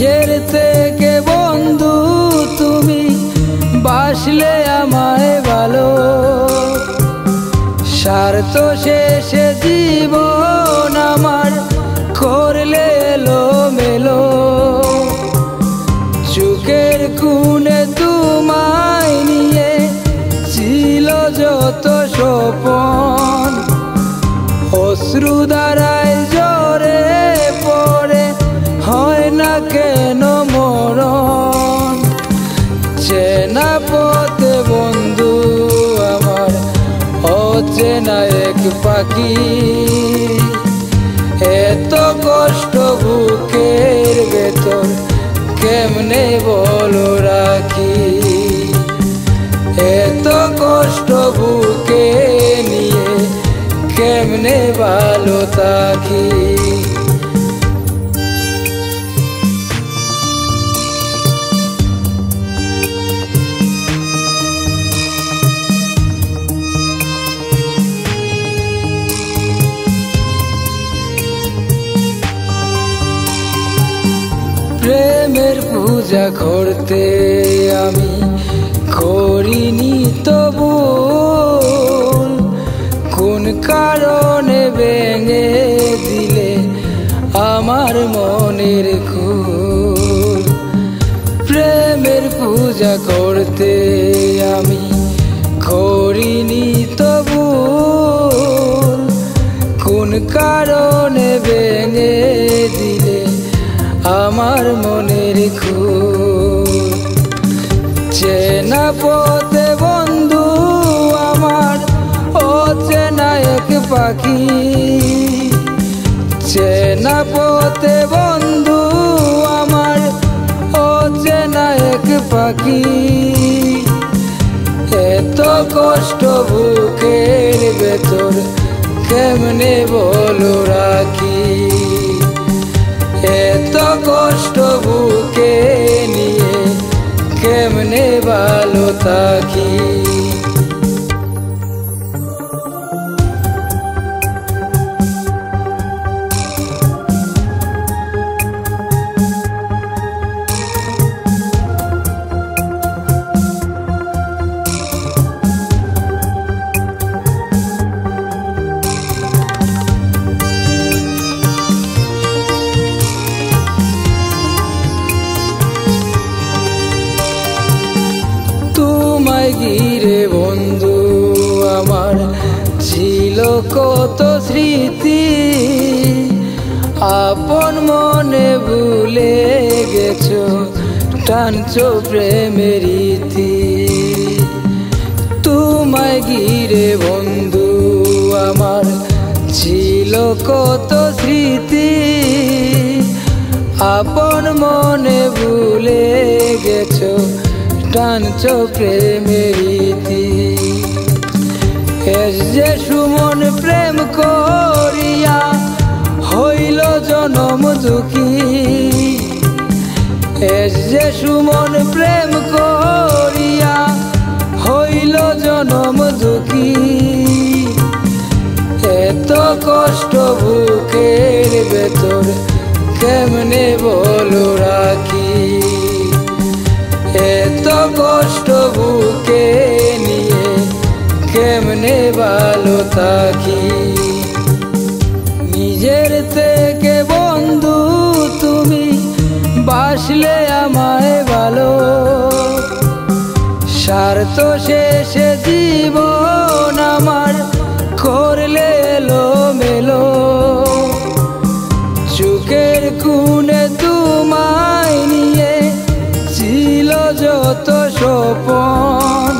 নিজের থেকে বন্ধু তুমি বাসলে আমায় ভালো, স্বার্থ শেষে জীবন আমার করলে এলো মেলো। চোখের কোণে তোমায় নিয়ে ছিল যত স্বপন, অশ্রু ধারায় ঝরে পড়ে হয় না কেন মরণ। চেনা পথে বন্ধু আমার অচেনা এক পাখি, এত কষ্ট বুকের ভেতর কেমনে বলো রাখি, এত কষ্ট বুকে নিয়ে কেমনে ভালো থাকি। প্রেমের পূজা করতে আমি করিনি তবু, কোন কারণে ভেঙে দিলে আমার মনের খুল। প্রেমের পূজা করতে আমি করিনি তবু, কোন কারণে ভেঙে দিলে আমার মনের খুল। চেনা পথে বন্ধু আমার অচেনা এক পাখি, চেনা পথে বন্ধু আমার অচেনা এক পাখি, এত কষ্ট বুকের ভেতর কেমনে বলো রাখি, এত কষ্ট বুকে নিয়ে কেমনে ভালো থাকি। ঘিরে বন্ধু আমার ছিল কত স্মৃতি, আপন মনে ভুলে গেছো টানছো প্রেমের রীতি। তোমায় ঘিরে বন্ধু আমার ছিল কত স্মৃতি, আপন মনে ভুলে গেছো টানছো প্রেমের রীতি। যে সুমন প্রেম করিয়া হইল জনম দুঃখী, যে সুমন প্রেম করিয়া হইল জনম দুঃখী, এত কষ্ট বুকের ভেতর কেমনে বলো রাখি, এত কষ্ট বুকে নিয়ে কেমনে ভালো থাকি। নিজের থেকে বন্ধু তুমি বাসলে আমায় ভালো, স্বার্থ শেষে জীবন আমার করলে এলো মেলো। চোখের কোণে তোমায় নিয়ে ছিল যত স্বপন,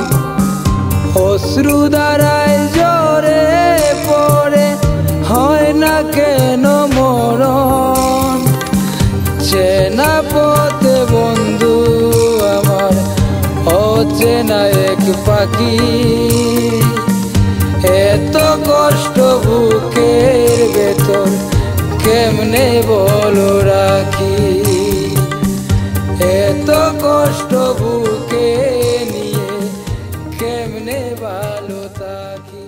অশ্রু ধারায় ঝরে পড়ে হয় না কেন মরণ। চেনা পথে বন্ধু আমার অচেনা এক পাখি, এত কষ্ট বুকের ভেতর কেমনে বলো রাখি, এত কষ্ট বুকে নিয়ে কেমনে ভালো থাকি।